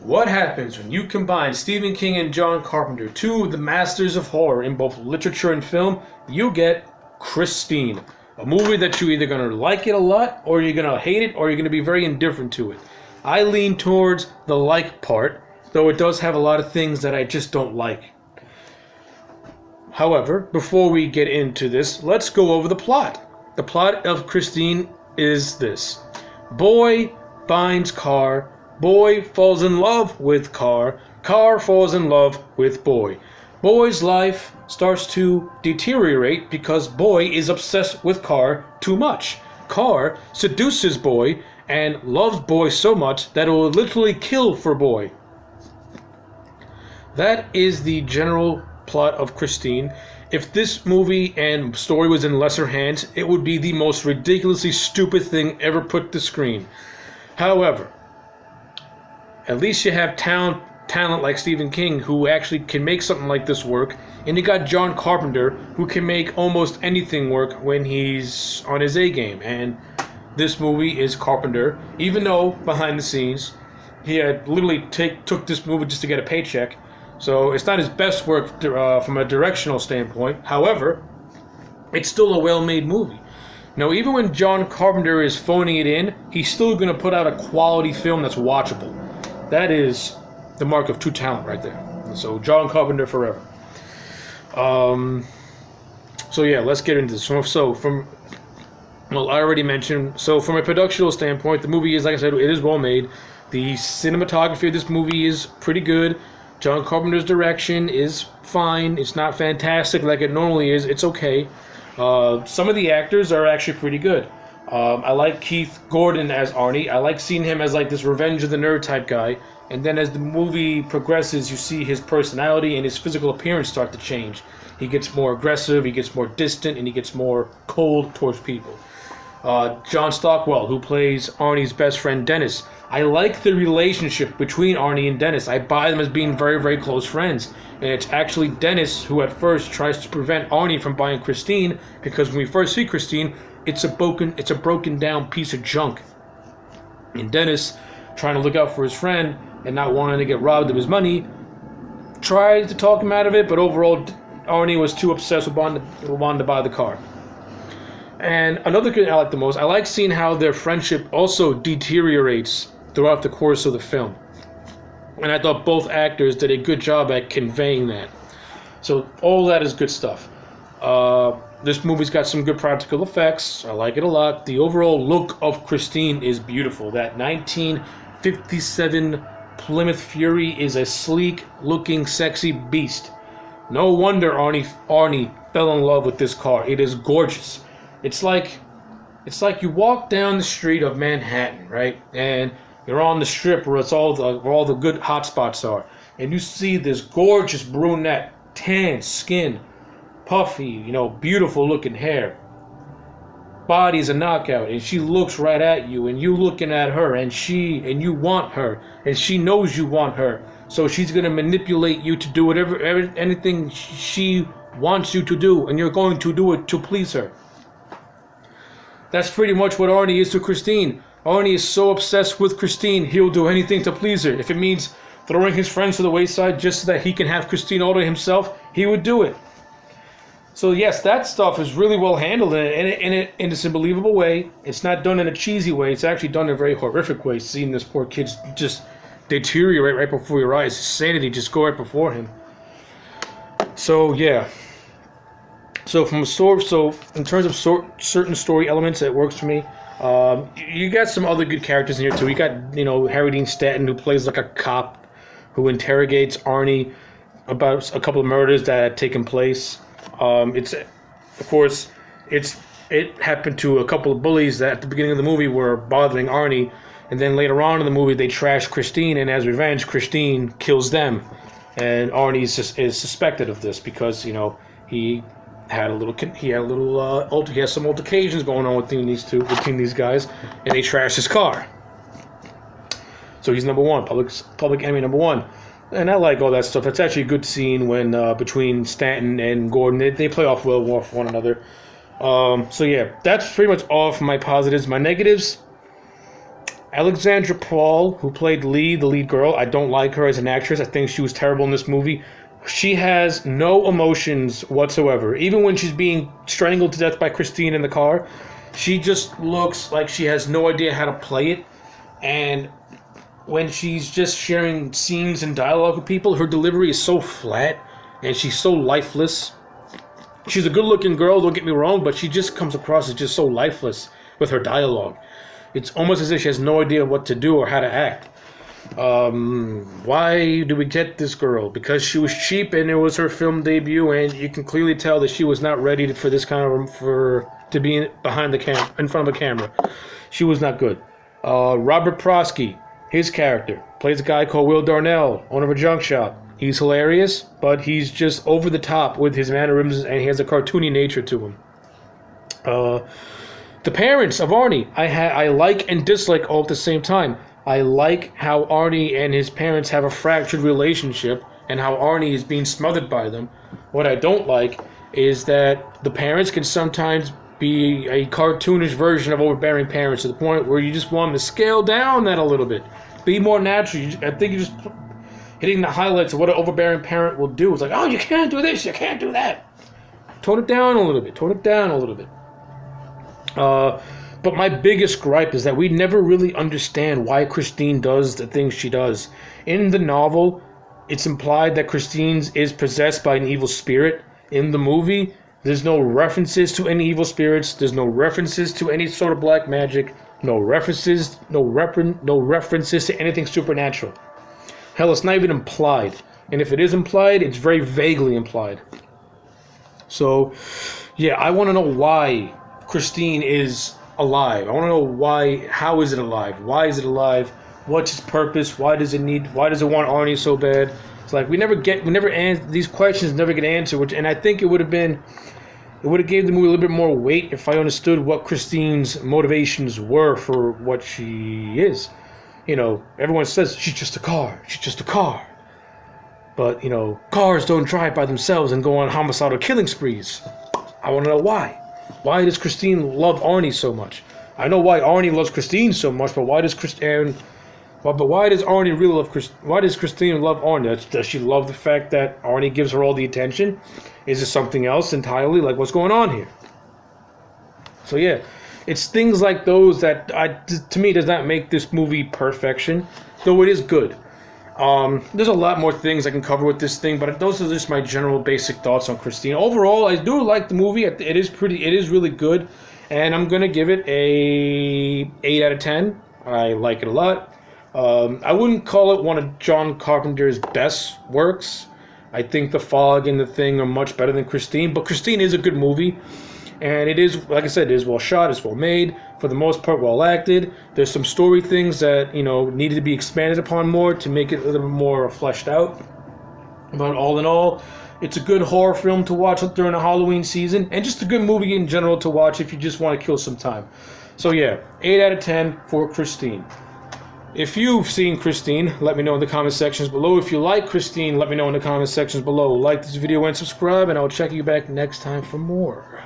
What happens when you combine Stephen King and John Carpenter, two of the masters of horror in both literature and film? You get Christine, a movie that you're either going to like it a lot, or you're going to hate it, or you're going to be very indifferent to it. I lean towards the like part, though it does have a lot of things that I just don't like. However, before we get into this, let's go over the plot. The plot of Christine is this. Boy finds car. Boy falls in love with car. Car falls in love with boy. Boy's life starts to deteriorate because boy is obsessed with car too much. Car seduces boy and loves boy so much that it will literally kill for boy. That is the general plot of Christine. If this movie and story was in lesser hands, it would be the most ridiculously stupid thing ever put to screen. However, at least you have talent like Stephen King, who actually can make something like this work, and you got John Carpenter, who can make almost anything work when he's on his A game. And this movie is Carpenter, even though behind the scenes he had literally took this movie just to get a paycheck. So it's not his best work from a directional standpoint. However, it's still a well-made movie. Now, even when John Carpenter is phoning it in, he's still going to put out a quality film that's watchable. That is the mark of true talent right there. So John Carpenter forever. So yeah, let's get into this. I already mentioned. So from a productional standpoint, the movie is, like I said, it is well made. The cinematography of this movie is pretty good. John Carpenter's direction is fine. It's not fantastic like it normally is. It's okay. Some of the actors are actually pretty good. I like Keith Gordon as Arnie. I like seeing him as like this Revenge of the Nerd type guy. And then as the movie progresses, you see his personality and his physical appearance start to change. He gets more aggressive, he gets more distant, and he gets more cold towards people. John Stockwell, who plays Arnie's best friend Dennis. I like the relationship between Arnie and Dennis. I buy them as being very, very close friends. And it's actually Dennis who at first tries to prevent Arnie from buying Christine, because when we first see Christine, it's a broken down piece of junk. And Dennis, trying to look out for his friend and not wanting to get robbed of his money, tried to talk him out of it, but overall Arnie was too obsessed with wanting to buy the car. And another thing I like the most, I like seeing how their friendship also deteriorates throughout the course of the film. And I thought both actors did a good job at conveying that. So all that is good stuff. This movie's got some good practical effects. I like it a lot. The overall look of Christine is beautiful. That 1957 Plymouth Fury is a sleek-looking, sexy beast. No wonder Arnie fell in love with this car. It is gorgeous. It's like you walk down the street of Manhattan, right? And you're on the strip where all the good hot spots are, and you see this gorgeous brunette, tan skin, puffy, beautiful looking hair. Body's a knockout, and she looks right at you, and you looking at her, and you want her, and she knows you want her, so she's gonna manipulate you to do anything she wants you to do, and you're going to do it to please her. That's pretty much what Arnie is to Christine. Arnie is so obsessed with Christine, he'll do anything to please her. If it means throwing his friends to the wayside just so that he can have Christine all to himself, he would do it. So yes, that stuff is really well handled in a believable way. It's not done in a cheesy way. It's actually done in a very horrific way, seeing this poor kid just deteriorate right before your eyes. His sanity just go right before him. So yeah. So in terms of certain story elements, it works for me. You got some other good characters in here too. You got Harry Dean Stanton, who plays like a cop who interrogates Arnie about a couple of murders that had taken place. It happened to a couple of bullies that at the beginning of the movie were bothering Arnie, and then later on in the movie they trash Christine, and as revenge, Christine kills them, and Arnie is suspected of this because he had some altercations going on between these guys, and they trashed his car. So he's number one, public enemy number one. And I like all that stuff. It's actually a good scene when between Stanton and Gordon. They play off well with one another. So yeah, that's pretty much all for my positives. My negatives, Alexandra Paul, who played Lee, the lead girl, I don't like her as an actress. I think she was terrible in this movie. She has no emotions whatsoever. Even when she's being strangled to death by Christine in the car, she just looks like she has no idea how to play it. And when she's just sharing scenes and dialogue with people, her delivery is so flat and she's so lifeless. She's a good-looking girl, don't get me wrong, but she just comes across as just so lifeless with her dialogue. It's almost as if she has no idea what to do or how to act. Why do we get this girl? Because she was cheap and it was her film debut, and you can clearly tell that she was not ready for this kind of to be behind the cam in front of a camera. She was not good. Robert Prosky, his character, plays a guy called Will Darnell, owner of a junk shop. He's hilarious, but he's just over the top with his mannerisms, and he has a cartoony nature to him. The parents of Arnie, I like and dislike all at the same time. I like how Arnie and his parents have a fractured relationship and how Arnie is being smothered by them. What I don't like is that the parents can sometimes be a cartoonish version of overbearing parents to the point where you just want them to scale down that a little bit. Be more natural. I think you're just hitting the highlights of what an overbearing parent will do. It's like, oh, you can't do this, you can't do that. Tone it down a little bit. Tone it down a little bit. But my biggest gripe is that we never really understand why Christine does the things she does. In the novel, it's implied that Christine is possessed by an evil spirit. In the movie, there's no references to any evil spirits. There's no references to any sort of black magic. No references to anything supernatural. Hell, it's not even implied. And if it is implied, it's very vaguely implied. So, yeah, I want to know why Christine is alive. I want to know why. How is it alive? Why is it alive? What's its purpose? Why does it want Arnie so bad? It's like these questions never get answered. And I think it would have gave the movie a little bit more weight if I understood what Christine's motivations were for what she is. You know, everyone says she's just a car. She's just a car. But you know, cars don't drive by themselves and go on homicidal killing sprees. I want to know why. Why does Christine love Arnie so much? I know why Arnie loves Christine so much, but why does Arnie really love Christine? Why does Christine love Arnie? Does she love the fact that Arnie gives her all the attention? Is it something else entirely? Like, what's going on here? So yeah, it's things like those that to me does not make this movie perfection, though it is good. There's a lot more things I can cover with this thing, but those are just my general basic thoughts on Christine. Overall, I do like the movie. It is really good, and I'm gonna give it a 8 out of 10. I like it a lot. I wouldn't call it one of John Carpenter's best works. I think The Fog and The Thing are much better than Christine, but Christine is a good movie. And it is, like I said, it is well shot, it's well made, for the most part well acted. There's some story things that, you know, needed to be expanded upon more to make it a little bit more fleshed out. But all in all, it's a good horror film to watch during the Halloween season, and just a good movie in general to watch if you just want to kill some time. So yeah, 8 out of 10 for Christine. If you've seen Christine, let me know in the comment sections below. If you like Christine, let me know in the comment sections below. Like this video and subscribe, and I'll check you back next time for more.